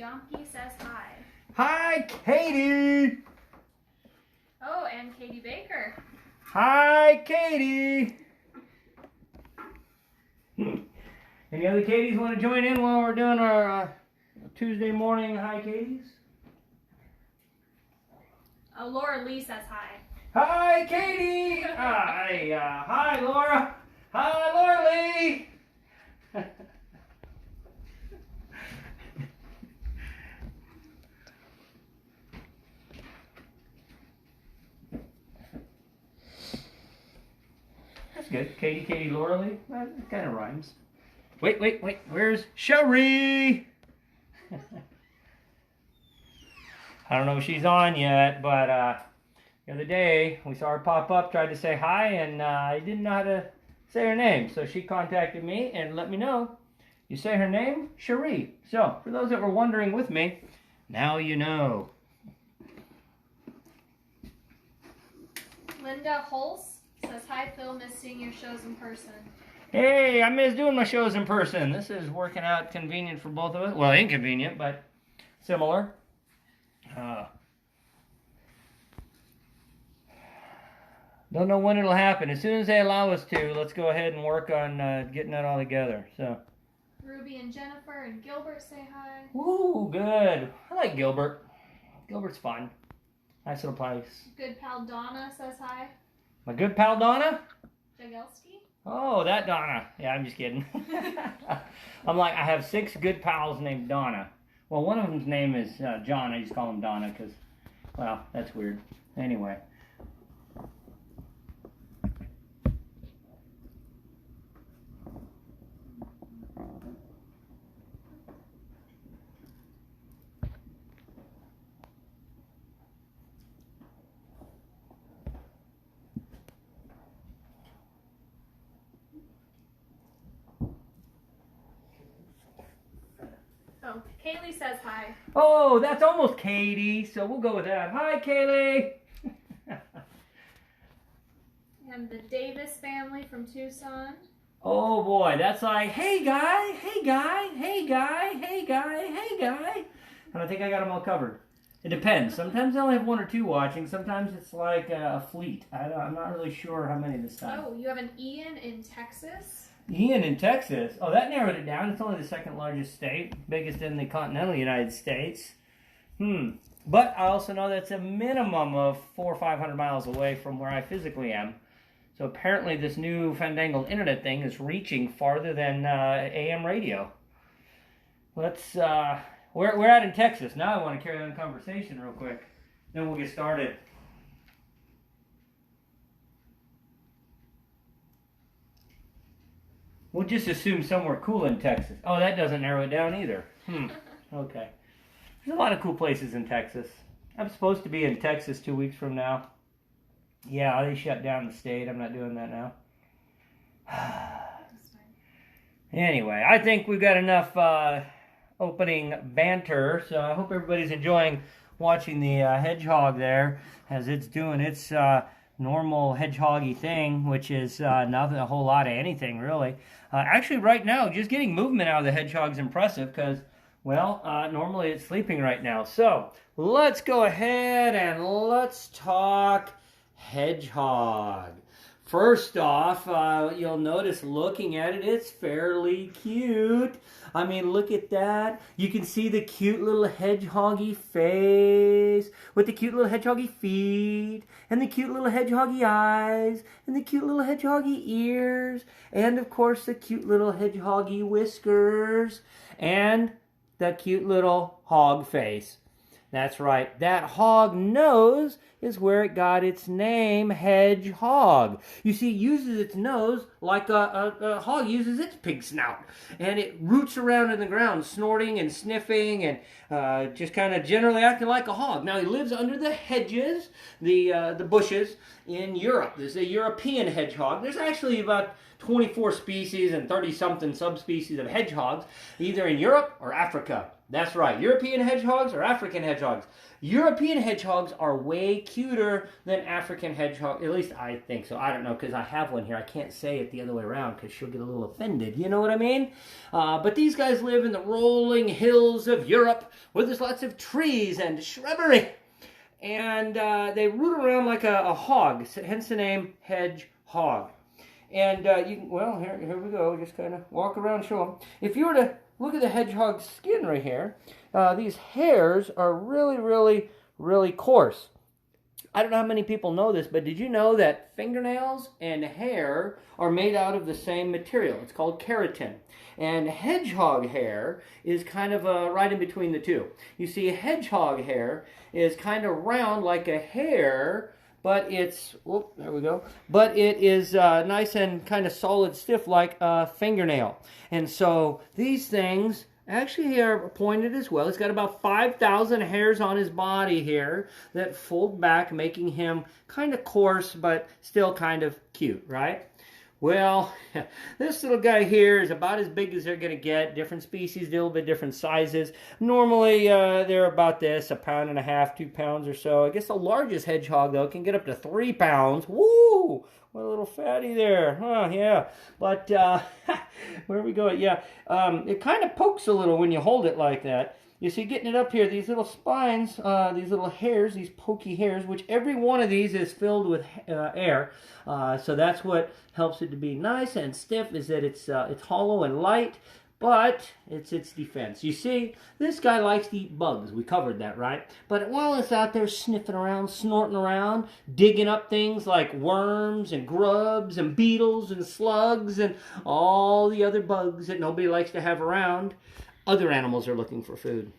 Donkey says hi. Hi, Katie. Oh, and Katie Baker. Hi, Katie. Any other Katies want to join in while we're doing our Tuesday morning Hi, Katies? Oh, Laura Lee says hi. Hi, Katie. Hi, Laura. Hi, Laura Lee. That's good. Katie, Laura Lee. That kind of rhymes. Wait. Where's Sherry? I don't know if she's on yet, but the other day we saw her pop up, tried to say hi, and I didn't know how to say her name. So she contacted me and let me know. You say her name? Sherry. So for those that were wondering with me, now you know. Linda Hulse says hi, Phil. Miss seeing your shows in person. Hey, I miss doing my shows in person. This is working out convenient for both of us. Well, inconvenient, but similar. Don't know when it'll happen. As soon as they allow us to, let's go ahead and work on getting that all together. So. Ruby and Jennifer and Gilbert say hi. Ooh, good. I like Gilbert. Gilbert's fun. Nice little place. Good pal Donna says hi. My good pal Donna? Jagelski? Oh, that Donna. Yeah, I'm just kidding. I'm like, I have 6 good pals named Donna. Well, one of them's name is John. I just call him Donna because, well, that's weird. Anyway. Oh, Kaylee says hi. Oh, that's almost Katie, so we'll go with that. Hi, Kaylee. And the Davis family from Tucson. Oh boy, that's like, hey guy, hey guy, hey guy, hey guy, hey guy. And I think I got them all covered. It depends. Sometimes I only have 1 or 2 watching. Sometimes it's like a fleet. I'm not really sure how many this time. Oh, you have an Ian in Texas. Ian in Texas. Oh, that narrowed it down. It's only the 2nd largest state, biggest in the continental United States. But I also know that's a minimum of 400 or 500 miles away from where I physically am. So apparently this new fandangled internet thing is reaching farther than AM radio. Let's, we're out in Texas. Now I want to carry on the conversation real quick. Then we'll get started. We'll just assume somewhere cool in Texas. Oh, that doesn't narrow it down either. Okay. There's a lot of cool places in Texas. I'm supposed to be in Texas 2 weeks from now. Yeah, they shut down the state. I'm not doing that now. Anyway, I think we've got enough opening banter, so I hope everybody's enjoying watching the hedgehog there as it's doing its normal hedgehoggy thing, which is nothing, a whole lot of anything, really. Actually, right now, just getting movement out of the hedgehog's impressive because, well, normally it's sleeping right now. So, let's go ahead and let's talk hedgehog. First off, you'll notice looking at it, it's fairly cute. I mean, look at that. You can see the cute little hedgehoggy face with the cute little hedgehoggy feet and the cute little hedgehoggy eyes and the cute little hedgehoggy ears and, of course, the cute little hedgehoggy whiskers and the cute little hog face. That's right. That hog nose is where it got its name, hedgehog. You see, it uses its nose like a hog uses its pig snout. And it roots around in the ground, snorting and sniffing and just kind of generally acting like a hog. Now, he lives under the hedges, the bushes in Europe. There's a European hedgehog. There's actually about 24 species and 30-something subspecies of hedgehogs, either in Europe or Africa. That's right, European hedgehogs or African hedgehogs. European hedgehogs are way cuter than African hedgehog. At least I think so. I don't know, because I have one here. I can't say it the other way around because she'll get a little offended. You know what I mean? But these guys live in the rolling hills of Europe where there's lots of trees and shrubbery. And they root around like a hog, hence the name hedgehog. And you can, well, here we go. Just kind of walk around, show them. If you were to look at the hedgehog's skin right here, these hairs are really, really, really coarse. I don't know how many people know this, but did you know that fingernails and hair are made out of the same material? It's called keratin. And hedgehog hair is kind of right in between the two. You see, hedgehog hair is kind of round like a hair, but it's, whoop, there we go. But it is nice and kind of solid, stiff like a fingernail. And so these things actually are pointed as well. He's got about 5,000 hairs on his body here that fold back, making him kind of coarse, but still kind of cute, right? Well, this little guy here is about as big as they're going to get. Different species, a little bit different sizes. Normally, they're about this, 1.5 pounds, 2 pounds or so. I guess the largest hedgehog, though, can get up to 3 pounds. Woo! What a little fatty there. Huh, yeah. But, where are we going? Yeah, it kind of pokes a little when you hold it like that. You see, getting it up here, these little spines, these little hairs, these pokey hairs, which every one of these is filled with air. So that's what helps it to be nice and stiff, is that it's hollow and light, but it's its defense. You see, this guy likes to eat bugs. We covered that, right? But while it's out there sniffing around, snorting around, digging up things like worms and grubs and beetles and slugs and all the other bugs that nobody likes to have around, other animals are looking for food.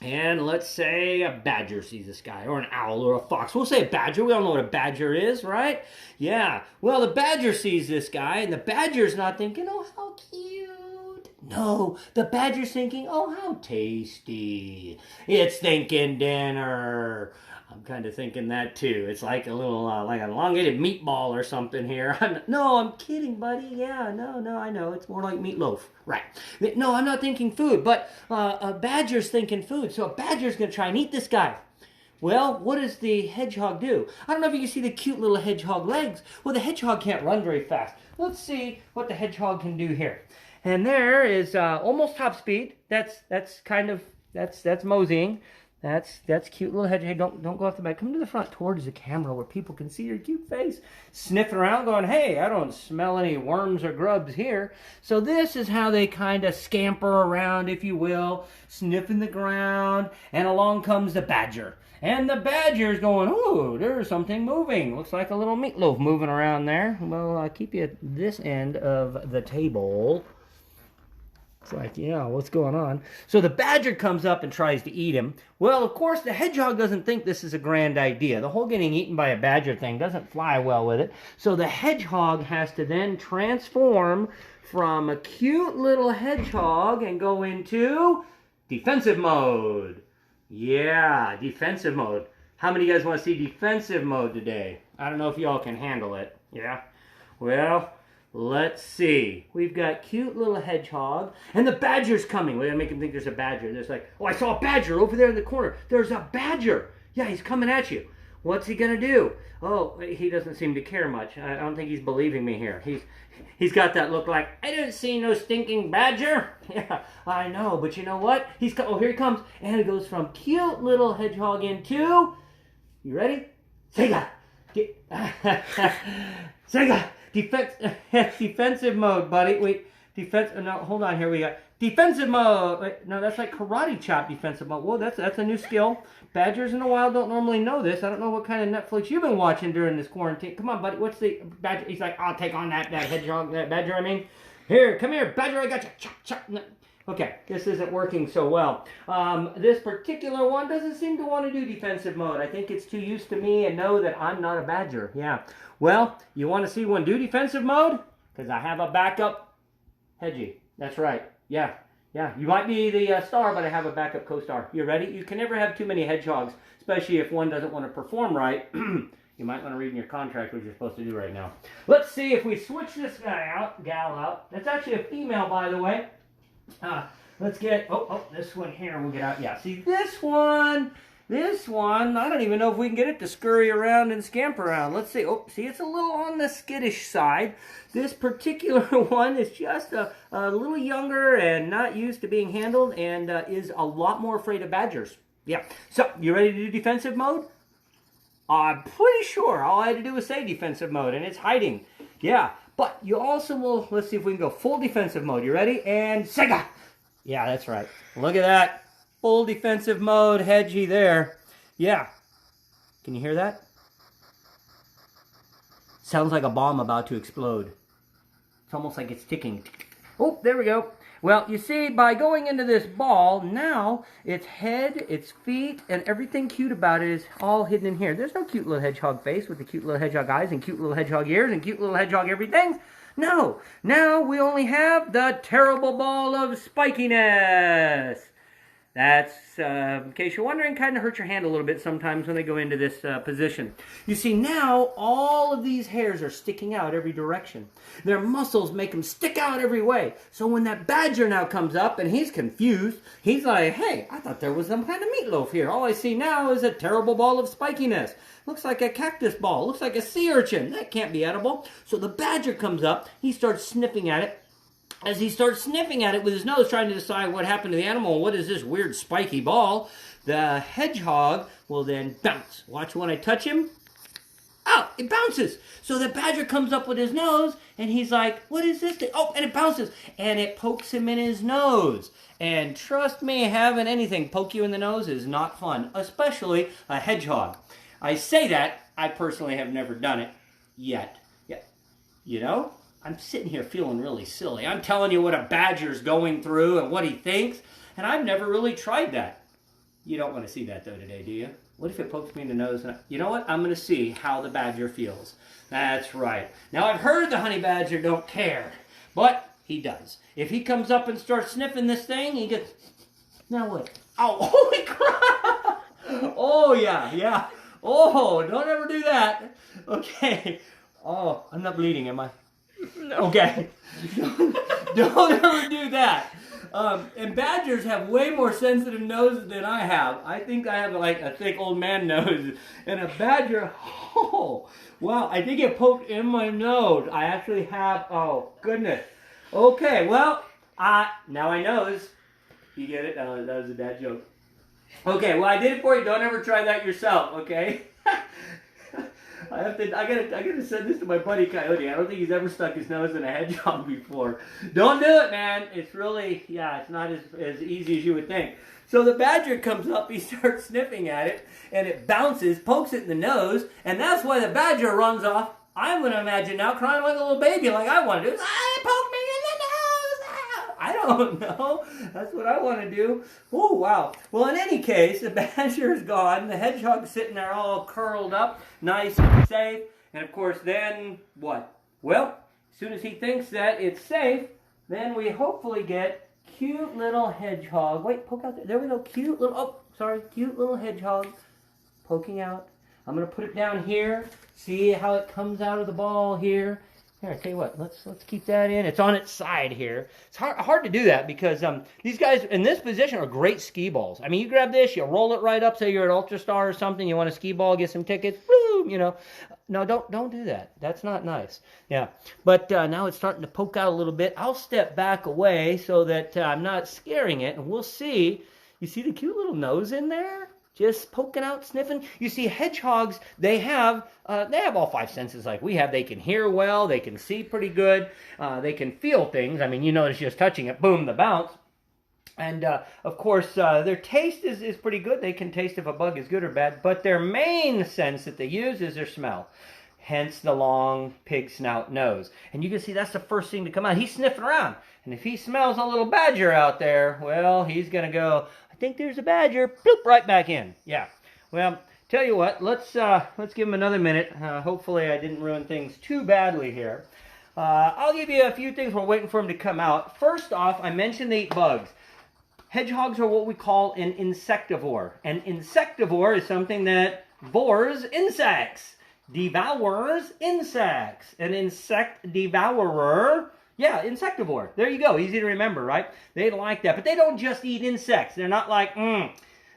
And let's say a badger sees this guy, or an owl, or a fox. We'll say a badger. We all know what a badger is, right? Yeah. Well, the badger sees this guy, and the badger's not thinking, oh, how cute. No, the badger's thinking, oh, how tasty. It's thinking dinner. I'm kind of thinking that too. It's like a little, like an elongated meatball or something here. I'm kidding, buddy. Yeah, no, I know. It's more like meatloaf. Right. No, I'm not thinking food, but a badger's thinking food. So a badger's going to try and eat this guy. Well, what does the hedgehog do? I don't know if you can see the cute little hedgehog legs. Well, the hedgehog can't run very fast. Let's see what the hedgehog can do here. And there is almost top speed. That's moseying. That's cute little hedgehog. Hey, don't go off the back. Come to the front towards the camera where people can see your cute face. Sniffing around going, hey, I don't smell any worms or grubs here. So this is how they kind of scamper around, if you will, sniffing the ground. And along comes the badger. And the badger's going, ooh, there's something moving. Looks like a little meatloaf moving around there. Well, I'll keep you at this end of the table. It's like, yeah, what's going on? So the badger comes up and tries to eat him. Well, of course, the hedgehog doesn't think this is a grand idea. The whole getting eaten by a badger thing doesn't fly well with it. So the hedgehog has to then transform from a cute little hedgehog and go into defensive mode. Yeah, defensive mode. How many of you guys want to see defensive mode today? I don't know if y'all can handle it. Yeah? Well, let's see. We've got cute little hedgehog, and the badger's coming. We're going to make him think there's a badger. There's like, oh, I saw a badger over there in the corner. There's a badger. Yeah, he's coming at you. What's he going to do? Oh, he doesn't seem to care much. I don't think he's believing me here. He's got that look like, I didn't see no stinking badger. Yeah, I know, but you know what? Oh, here he comes. And it goes from cute little hedgehog into, you ready? Sega. Sega. Defensive mode, buddy. Wait, no, hold on here. We got defensive mode. Wait, no, that's like karate chop defensive mode. Whoa, that's a new skill. Badgers in the wild don't normally know this. I don't know what kind of Netflix you've been watching during this quarantine. Come on, buddy. What's the badger? He's like, I'll take on that hedgehog, that badger. I mean, here, come here, badger. I got you. Chop, chop. No. Okay, this isn't working so well. This particular one doesn't seem to want to do defensive mode. I think it's too used to me and know that I'm not a badger. Yeah. Well, you want to see one do defensive mode? Because I have a backup hedgie. That's right. Yeah. Yeah. You might be the star, but I have a backup co-star. You ready? You can never have too many hedgehogs, especially if one doesn't want to perform right. You might want to read in your contract what you're supposed to do right now. Let's see if we switch this gal out. That's actually a female, by the way. Let's get, this one here we'll get out. Yeah, see this one This one, I don't even know if we can get it to scurry around and scamper around. Let's see. Oh, see, it's a little on the skittish side. This particular one is just a little younger and not used to being handled and is a lot more afraid of badgers. Yeah. So, you ready to do defensive mode? I'm pretty sure all I had to do was say defensive mode, and it's hiding. Yeah. But you also will, let's see if we can go full defensive mode. You ready? And Sega! Yeah, that's right. Look at that. Full defensive mode, Hedgie there. Yeah. Can you hear that? Sounds like a bomb about to explode. It's almost like it's ticking. Oh, there we go. Well, you see, by going into this ball, now its head, its feet, and everything cute about it is all hidden in here. There's no cute little hedgehog face with the cute little hedgehog eyes and cute little hedgehog ears and cute little hedgehog everything. No. Now we only have the terrible ball of spikiness. That's, in case you're wondering, kind of hurts your hand a little bit sometimes when they go into this position. You see, now all of these hairs are sticking out every direction. Their muscles make them stick out every way. So when that badger now comes up and he's confused, he's like, hey, I thought there was some kind of meatloaf here. All I see now is a terrible ball of spikiness. Looks like a cactus ball. Looks like a sea urchin. That can't be edible. So the badger comes up. He starts sniffing at it. As he starts sniffing at it with his nose, trying to decide what happened to the animal and what is this weird spiky ball, the hedgehog will then bounce. Watch when I touch him. Oh, it bounces. So the badger comes up with his nose, and he's like, what is this thing? Oh, and it bounces. And it pokes him in his nose. And trust me, having anything poke you in the nose is not fun, especially a hedgehog. I say that. I personally have never done it yet. Yeah. You know? I'm sitting here feeling really silly. I'm telling you what a badger's going through and what he thinks, and I've never really tried that. You don't want to see that, though, today, do you? What if it pokes me in the nose? And you know what? I'm going to see how the badger feels. That's right. Now, I've heard the honey badger don't care, but he does. If he comes up and starts sniffing this thing, he gets... Now what? Oh, holy crap! Oh, yeah. Oh, don't ever do that. Okay. Oh, I'm not bleeding, am I? No. Okay. Don't ever do that. And badgers have way more sensitive noses than I have. I think I have like a thick old man nose. And a badger, oh, wow, I think it poked in my nose. I actually have, oh, goodness. Okay, well, now I knows. You get it? Oh, that was a bad joke. Okay, well, I did it for you. Don't ever try that yourself, okay? I gotta send this to my buddy Coyote. I don't think he's ever stuck his nose in a hedgehog before. Don't do it, man. It's really, it's not as easy as you would think. So the badger comes up, he starts sniffing at it, and it bounces, pokes it in the nose, and that's why the badger runs off. I'm gonna imagine now crying like a little baby, like I want to do. It poked me in the nose. I don't know. That's what I want to do. Oh, wow. Well, in any case, the badger is gone. The hedgehog's sitting there all curled up, nice and safe. And, of course, then what? Well, as soon as he thinks that it's safe, then we hopefully get cute little hedgehog. Wait, poke out there. There we go. Cute little hedgehog poking out. I'm going to put it down here. See how it comes out of the ball here. Here, I tell you what, let's keep that in. It's on its side here. It's hard to do that because these guys in this position are great ski balls. I mean, you grab this, you roll it right up, say you're at Ultra Star or something, you want a ski ball, get some tickets, boom, you know. No, don't do that. That's not nice. Yeah, but now it's starting to poke out a little bit. I'll step back away so that I'm not scaring it, and we'll see. You see the cute little nose in there? Just poking out, sniffing. You see, hedgehogs, they have all five senses like we have. They can hear well. They can see pretty good. They can feel things. I mean, you notice just touching it, boom, the bounce. And, of course, their taste is pretty good. They can taste if a bug is good or bad. But their main sense that they use is their smell. Hence the long pig snout nose. And you can see that's the first thing to come out. He's sniffing around. And if he smells a little badger out there, well, he's going to go... I think there's a badger, bloop, right back in. Yeah. Well, tell you what, let's give him another minute. Hopefully I didn't ruin things too badly here. I'll give you a few things we're waiting for him to come out. First off, I mentioned they eat bugs. Hedgehogs are what we call an insectivore. An insectivore is something that devours insects. Devours insects. An insect devourer... Yeah, insectivore. There you go. Easy to remember, right? They like that. But they don't just eat insects. They're not like,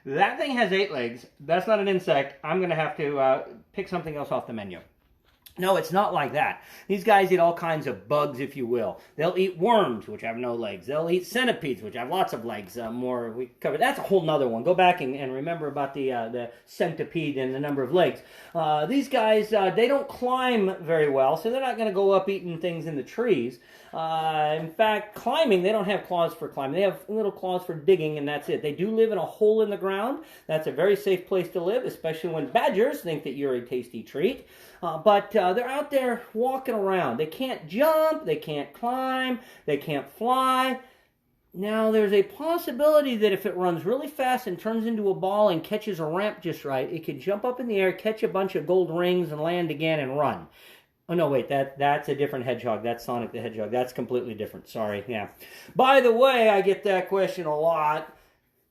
That thing has 8 legs. That's not an insect. I'm going to have to pick something else off the menu. No, it's not like that. These guys eat all kinds of bugs, if you will. They'll eat worms, which have no legs. They'll eat centipedes, which have lots of legs. More we covered. That's a whole nother one. Go back and remember about the centipede and the number of legs. These guys, they don't climb very well, so they're not going to go up eating things in the trees. In fact, climbing, they don't have claws for climbing. They have little claws for digging, and that's it. They do live in a hole in the ground. That's a very safe place to live, especially when badgers think that you're a tasty treat. But they're out there walking around. They can't jump, they can't climb, they can't fly. Now, there's a possibility that if it runs really fast and turns into a ball and catches a ramp just right, it could jump up in the air, catch a bunch of gold rings, and land again and run. Oh, no, wait, that's a different hedgehog. That's Sonic the Hedgehog. That's completely different. Sorry, yeah. By the way, I get that question a lot.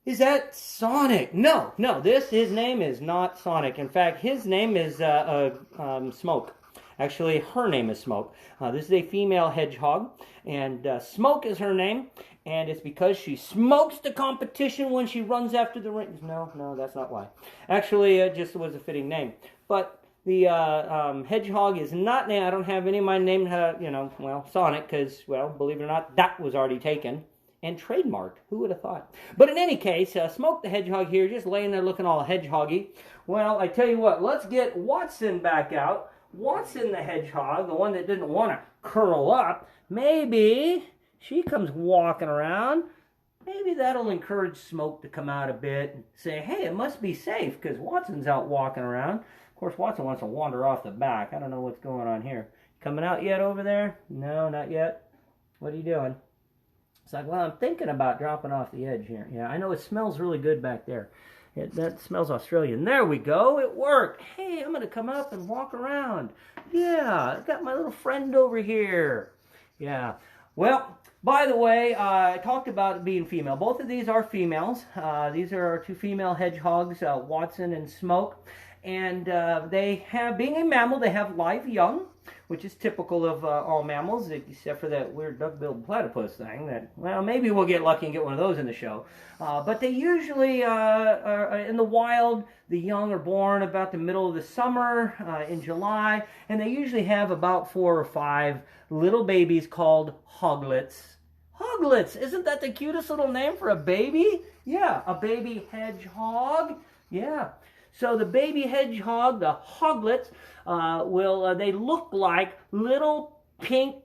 Is that Sonic? No, his name is not Sonic. In fact, his name is Smoke. Actually, her name is Smoke. This is a female hedgehog, and Smoke is her name, and it's because she smokes the competition when she runs after the rings. No, that's not why. Actually, it just was a fitting name. But the hedgehog is not named. I don't have any of mine named, Sonic, because, well, believe it or not, that was already taken and trademarked. Who would have thought? But in any case, Smoke the Hedgehog here, just laying there looking all hedgehoggy. Well, I tell you what, let's get Watson back out. Watson the Hedgehog, the one that didn't want to curl up. Maybe she comes walking around. Maybe that'll encourage Smoke to come out a bit and say, hey, it must be safe because Watson's out walking around. Of course, Watson wants to wander off the back. I don't know what's going on here. Coming out yet over there? No, not yet. What are you doing? It's like, well, I'm thinking about dropping off the edge here. Yeah, I know it smells really good back there. That smells Australian. There we go. It worked. Hey, I'm going to come up and walk around. Yeah, I've got my little friend over here. Yeah. Well, by the way, I talked about it being female. Both of these are females. These are our 2 female hedgehogs, Watson and Smoke. And they have, being a mammal, they have live young, which is typical of all mammals, except for that weird duck-billed platypus thing that, well, maybe we'll get lucky and get one of those in the show. But they usually are in the wild. The young are born about the middle of the summer, in July, and they usually have about 4 or 5 little babies called hoglets. Hoglets! Isn't that the cutest little name for a baby? Yeah, a baby hedgehog. Yeah. So the baby hedgehog, the hoglets, they look like little pink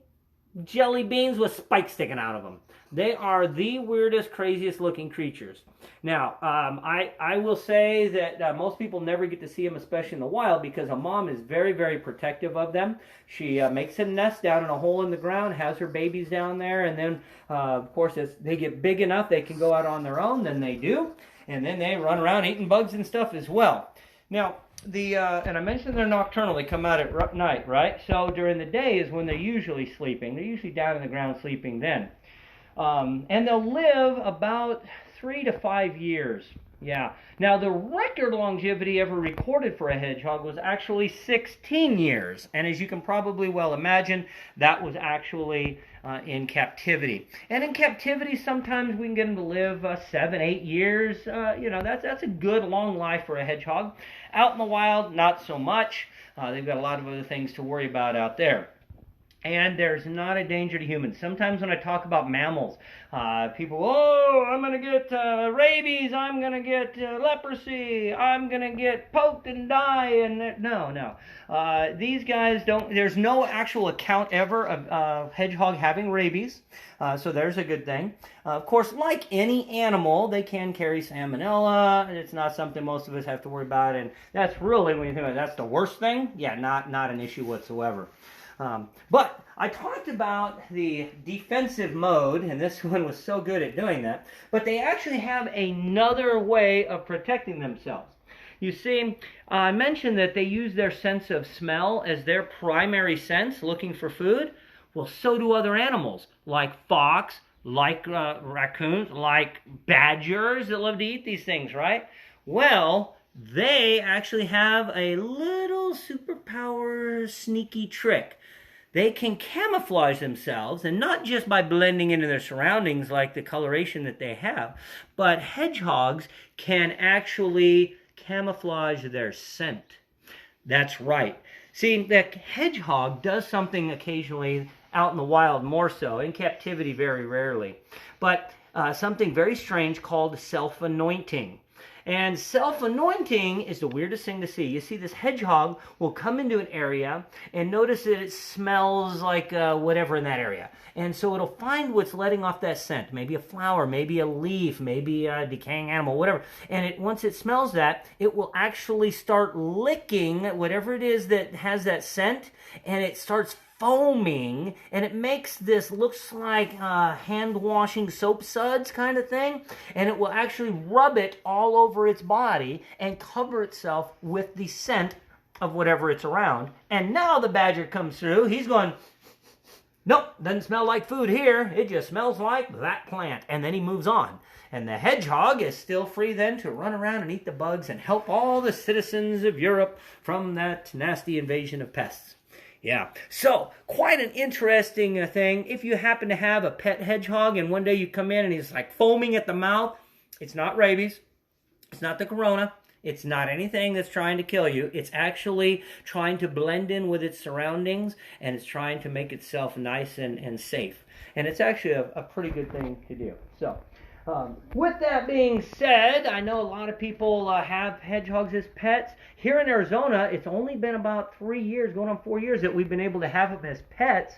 jelly beans with spikes sticking out of them. They are the weirdest, craziest looking creatures. Now, I will say that most people never get to see them, especially in the wild, because a mom is very, very protective of them. She makes a nest down in a hole in the ground, has her babies down there, and then, of course, as they get big enough, they can go out on their own, then they do. And then they run around eating bugs and stuff as well. Now, and I mentioned they're nocturnal. They come out at night, right? So during the day is when they're usually sleeping. They're usually down in the ground sleeping then. And they'll live about 3 to 5 years. Yeah. Now, the record longevity ever recorded for a hedgehog was actually 16 years. And as you can probably well imagine, that was actually in captivity. And in captivity, sometimes we can get them to live 7, 8 years. That's a good long life for a hedgehog. Out in the wild, not so much. They've got a lot of other things to worry about out there. And there's not a danger to humans. Sometimes when I talk about mammals, people, I'm going to get rabies, I'm going to get leprosy, I'm going to get poked and die. And no. These guys don't, there's no actual account ever of hedgehog having rabies. So there's a good thing. Of course, like any animal, they can carry salmonella. It's not something most of us have to worry about. And that's really, when you think about it, that's the worst thing. Yeah, not an issue whatsoever. But I talked about the defensive mode, and this one was so good at doing that, but they actually have another way of protecting themselves. You see, I mentioned that they use their sense of smell as their primary sense, looking for food. Well, so do other animals, like fox, like raccoons, like badgers that love to eat these things, right? Well, they actually have a little superpower sneaky trick. they can camouflage themselves, and not just by blending into their surroundings like the coloration that they have, but hedgehogs can actually camouflage their scent. That's right. See, the hedgehog does something occasionally out in the wild, more so, in captivity very rarely, but something very strange called self-anointing. And self-anointing is the weirdest thing to see. You see, this hedgehog will come into an area and notice that it smells like whatever in that area. And so it'll find what's letting off that scent. Maybe a flower, maybe a leaf, maybe a decaying animal, whatever. And once it smells that, it will actually start licking whatever it is that has that scent, and it starts foaming, and it makes this, looks like hand washing soap suds kind of thing, and it will actually rub it all over its body and cover itself with the scent of whatever it's around. And now the badger comes through. He's going, nope, doesn't smell like food here. It just smells like that plant. And then he moves on. And the hedgehog is still free then to run around and eat the bugs and help all the citizens of Europe from that nasty invasion of pests. Yeah, so quite an interesting thing. If you happen to have a pet hedgehog and one day you come in and he's like foaming at the mouth, it's not rabies, it's not the corona, it's not anything that's trying to kill you. It's actually trying to blend in with its surroundings, and it's trying to make itself nice and safe. And it's actually a pretty good thing to do. So, with that being said, I know a lot of people have hedgehogs as pets. Here in Arizona, it's only been about 3 years, going on 4 years, that we've been able to have them as pets.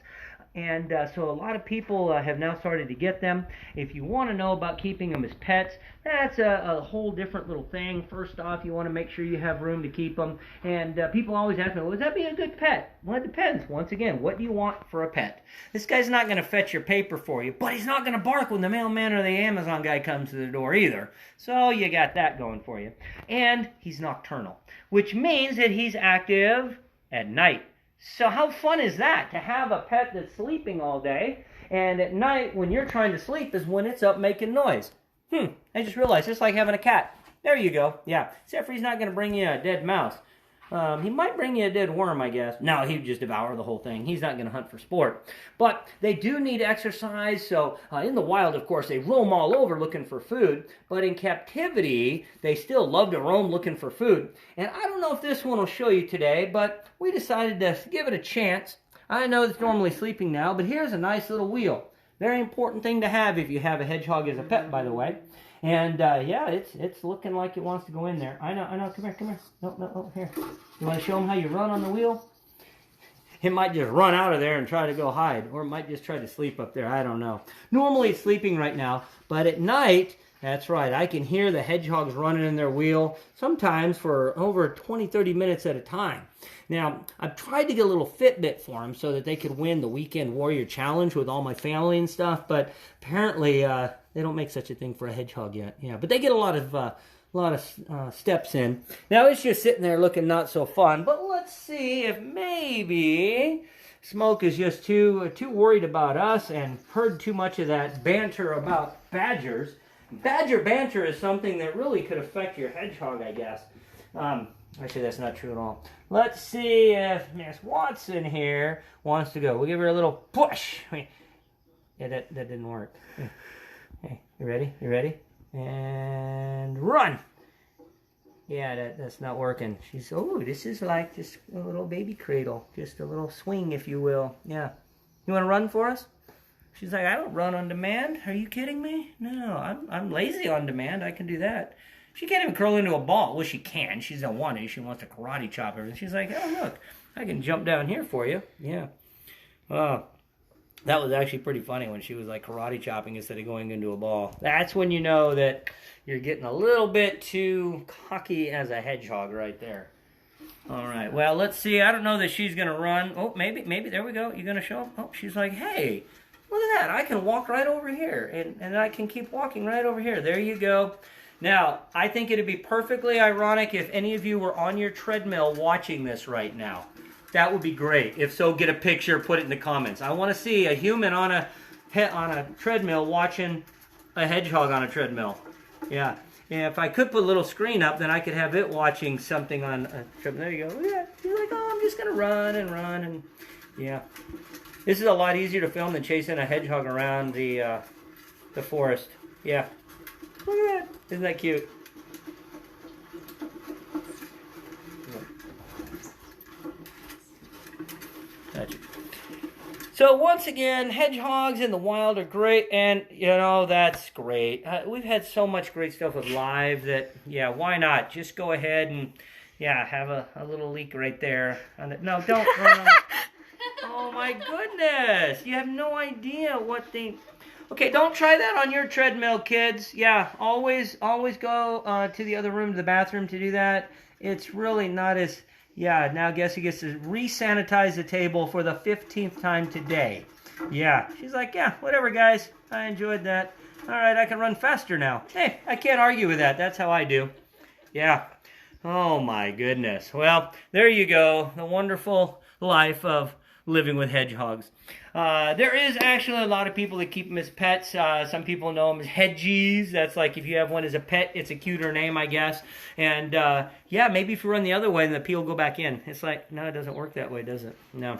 And so a lot of people have now started to get them. If you want to know about keeping them as pets, that's a whole different little thing. First off, you want to make sure you have room to keep them. And people always ask me, well, would that be a good pet? Well, it depends. Once again, what do you want for a pet? This guy's not going to fetch your paper for you, but he's not going to bark when the mailman or the Amazon guy comes to the door either. So you got that going for you. And he's nocturnal, which means that he's active at night. So how fun is that, to have a pet that's sleeping all day, and at night when you're trying to sleep is when it's up making noise? I just realized, it's like having a cat. There you go. Yeah, except for he's not going to bring you a dead mouse. He might bring you a dead worm, I guess. No, he would just devour the whole thing. He's not going to hunt for sport. But they do need exercise, so in the wild, of course, they roam all over looking for food. But in captivity, they still love to roam looking for food. And I don't know if this one will show you today, but we decided to give it a chance. I know it's normally sleeping now, but here's a nice little wheel. Very important thing to have if you have a hedgehog as a pet, by the way. And yeah, it's looking like it wants to go in there. I know. Come here. No, here. You want to show them how you run on the wheel? It might just run out of there and try to go hide, or it might just try to sleep up there. I don't know. Normally it's sleeping right now, but at night, that's right, I can hear the hedgehogs running in their wheel, sometimes for over 20, 30 minutes at a time. Now, I've tried to get a little Fitbit for them so that they could win the Weekend Warrior Challenge with all my family and stuff, but apparently they don't make such a thing for a hedgehog yet. Yeah, but they get a lot of steps in. Now, it's just sitting there looking not so fun, but let's see if maybe Smoke is just too worried about us and heard too much of that banter about badgers. Badger banter is something that really could affect your hedgehog, I guess. Actually, that's not true at all. Let's see if Miss Watson here wants to go. We'll give her a little push. Yeah, that didn't work. Hey, you ready? You ready? And run! Yeah, that's not working. She's, oh, this is like just a little baby cradle. Just a little swing, if you will. Yeah. You want to run for us? She's like, I don't run on demand. Are you kidding me? No, I'm lazy on demand. I can do that. She can't even curl into a ball. Well, she can. She doesn't want to. She wants to karate chop everything. She's like, oh, look, I can jump down here for you. Yeah. That was actually pretty funny when she was like karate chopping instead of going into a ball. That's when you know that you're getting a little bit too cocky as a hedgehog right there. All right. Well, let's see. I don't know that she's going to run. Oh, maybe. There we go. You going to show them? Oh, she's like, hey, look at that. I can walk right over here, and I can keep walking right over here. There you go. Now, I think it'd be perfectly ironic if any of you were on your treadmill watching this right now. That would be great. If so, get a picture, put it in the comments. I want to see a human on a treadmill watching a hedgehog on a treadmill. Yeah. And if I could put a little screen up, then I could have it watching something on a treadmill. There you go. Yeah. You're like, oh, I'm just going to run and run. And Yeah. This is a lot easier to film than chasing a hedgehog around the forest. Yeah. Look at that. Isn't that cute? Gotcha. So once again, hedgehogs in the wild are great, and you know, that's great. We've had so much great stuff with live that, yeah, why not? Just go ahead and, yeah, have a little leak right there. No, don't. Oh my goodness. You have no idea what they... Okay, don't try that on your treadmill, kids. Yeah, always go to the other room, to the bathroom to do that. It's really not as... Yeah, now guess he gets to re-sanitize the table for the 15th time today. Yeah, she's like, yeah, whatever, guys. I enjoyed that. All right, I can run faster now. Hey, I can't argue with that. That's how I do. Yeah. Oh, my goodness. Well, there you go. The wonderful life of living with hedgehogs. There is actually a lot of people that keep them as pets. Some people know them as hedgies. That's like if you have one as a pet, it's a cuter name, I guess. And yeah, maybe if you run the other way, then the pee will go back in. It's like, no, it doesn't work that way, does it? No.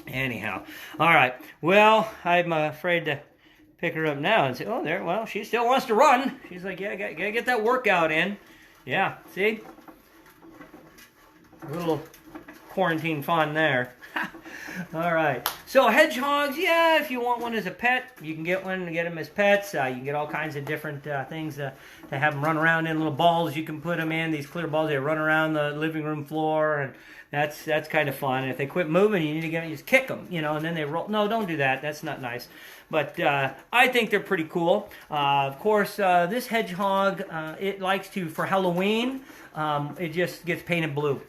Anyhow. All right. Well, I'm afraid to pick her up now and say, oh, there. Well, she still wants to run. She's like, yeah, gotta get that workout in. Yeah, see? A little quarantine fun there. All right. So hedgehogs, yeah, if you want one as a pet, you can get one and get them as pets. You can get all kinds of different things to have them run around in, little balls you can put them in, these clear balls. They run around the living room floor, and that's kind of fun. And if they quit moving, you need to just kick them, you know, and then they roll. No, don't do that. That's not nice. But I think they're pretty cool. Of course, this hedgehog, it likes to, for Halloween, it just gets painted blue.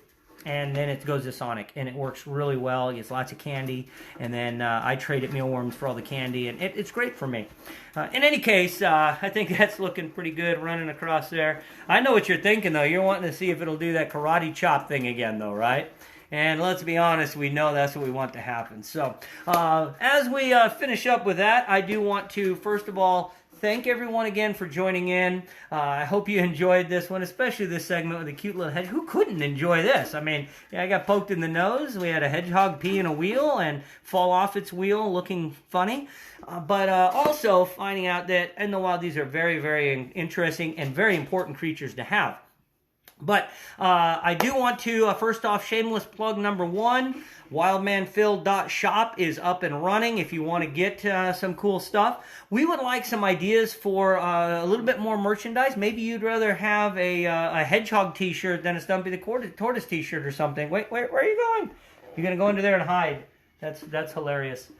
And then it goes to Sonic, and it works really well. It gets lots of candy, and then I trade it mealworms for all the candy, and it's great for me. In any case, I think that's looking pretty good running across there. I know what you're thinking, though. You're wanting to see if it'll do that karate chop thing again, though, right? And let's be honest, we know that's what we want to happen. So as we finish up with that, I do want to, first of all, thank everyone again for joining in. I hope you enjoyed this one, especially this segment with a cute little hedgehog. Who couldn't enjoy this? I mean, yeah, I got poked in the nose. We had a hedgehog pee in a wheel and fall off its wheel looking funny. But also finding out that in the wild, these are very, very interesting and very important creatures to have. But I do want to, first off, shameless plug number one, wildmanphil.shop is up and running if you want to get some cool stuff. We would like some ideas for a little bit more merchandise. Maybe you'd rather have a hedgehog t-shirt than a Stumpy the Tortoise t-shirt or something. Wait, where are you going? You're going to go into there and hide. That's hilarious.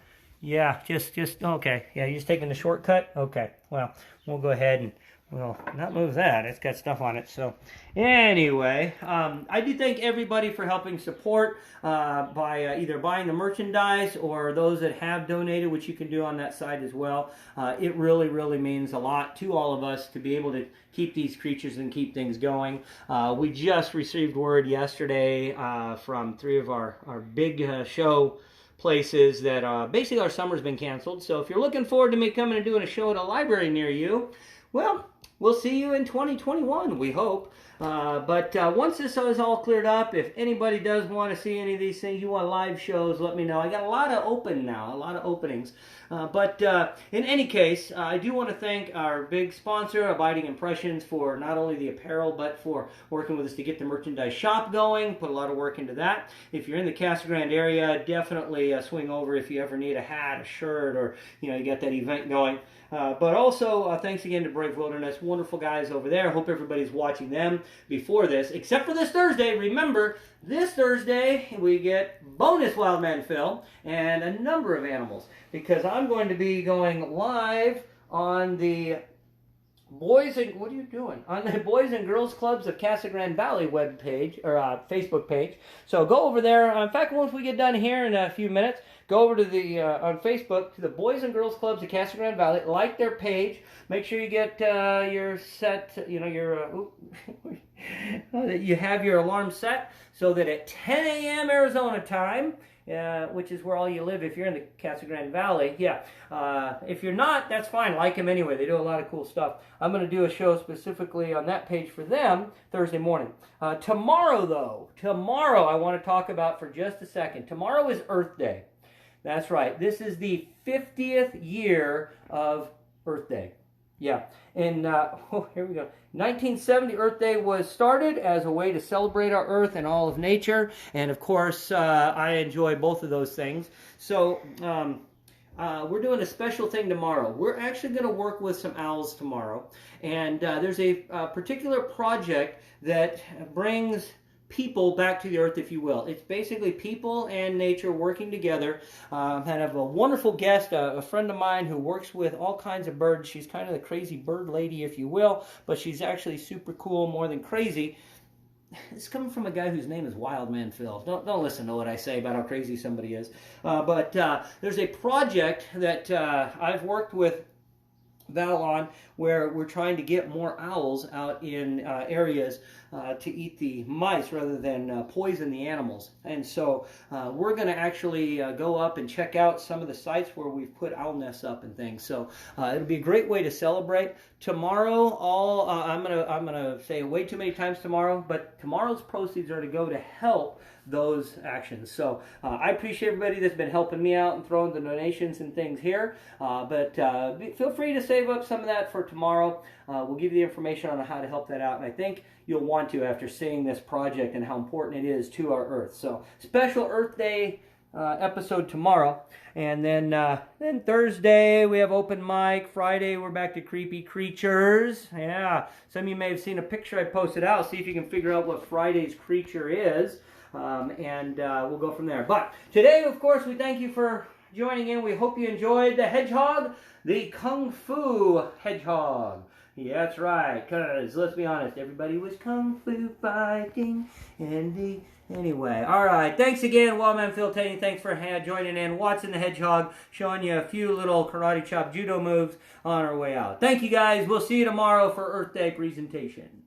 Yeah, just okay. Yeah, you're just taking the shortcut? Okay, well, we'll go ahead and we'll not move that. It's got stuff on it. So anyway, I do thank everybody for helping support by either buying the merchandise or those that have donated, which you can do on that side as well. It really, really means a lot to all of us to be able to keep these creatures and keep things going. We just received word yesterday from 3 of our big show places that basically our summer's been canceled. So if you're looking forward to me coming and doing a show at a library near you, well, we'll see you in 2021, we hope. But once this is all cleared up, if anybody does want to see any of these things, you want live shows, let me know. I got a lot of openings. But in any case, I do want to thank our big sponsor, Abiding Impressions, for not only the apparel, but for working with us to get the merchandise shop going. Put a lot of work into that. If you're in the Casa Grande area, definitely swing over if you ever need a hat, a shirt, or you got that event going. But also, thanks again to Brave Wilderness. Wonderful guys over there. Hope everybody's watching them before this. Except for this Thursday. Remember, this Thursday we get bonus Wildman Phil and a number of animals. Because I'm going to be going live on the Boys and... What are you doing? On the Boys and Girls Clubs of Casa Grande Valley web page, or Facebook page. So go over there. In fact, once we get done here in a few minutes, go over to the on Facebook to the Boys and Girls Clubs of Casa Grande Valley. Like their page. Make sure you get your set. You have your alarm set so that at 10 a.m. Arizona time, which is where all you live if you're in the Casa Grande Valley. Yeah. If you're not, that's fine. Like them anyway. They do a lot of cool stuff. I'm going to do a show specifically on that page for them Thursday morning. Tomorrow, though, I want to talk about for just a second. Tomorrow is Earth Day. That's right. This is the 50th year of Earth Day. Yeah. And here we go. 1970, Earth Day was started as a way to celebrate our Earth and all of nature. And of course, I enjoy both of those things. So we're doing a special thing tomorrow. We're actually going to work with some owls tomorrow. And there's a particular project that brings people back to the earth, if you will. It's basically people and nature working together. I have a wonderful guest, a friend of mine who works with all kinds of birds. She's kind of the crazy bird lady, if you will, but she's actually super cool, more than crazy. It's coming from a guy whose name is Wildmanphil. Don't listen to what I say about how crazy somebody is. But there's a project that I've worked with Val on, where we're trying to get more owls out in areas to eat the mice rather than poison the animals. And so we're going to actually go up and check out some of the sites where we've put owl nests up and things. So it'll be a great way to celebrate. Tomorrow, I'm gonna say way too many times tomorrow, but tomorrow's proceeds are to go to help those actions. So I appreciate everybody that's been helping me out and throwing the donations and things here. But feel free to save up some of that for tomorrow. We'll give you the information on how to help that out. And I think you'll want to after seeing this project and how important it is to our Earth. So special Earth Day episode tomorrow. And then Thursday we have open mic. Friday we're back to creepy creatures. Yeah, some of you may have seen a picture I posted out. See if you can figure out what Friday's creature is. And we'll go from there. But today, of course, we thank you for joining in. We hope you enjoyed the hedgehog, the Kung Fu hedgehog. Yeah, that's right, because let's be honest, everybody was Kung Fu fighting. Anyway, all right. Thanks again, Wildman Phil. Thanks for joining in. Watson the Hedgehog, showing you a few little karate chop judo moves on our way out. Thank you, guys. We'll see you tomorrow for Earth Day presentation.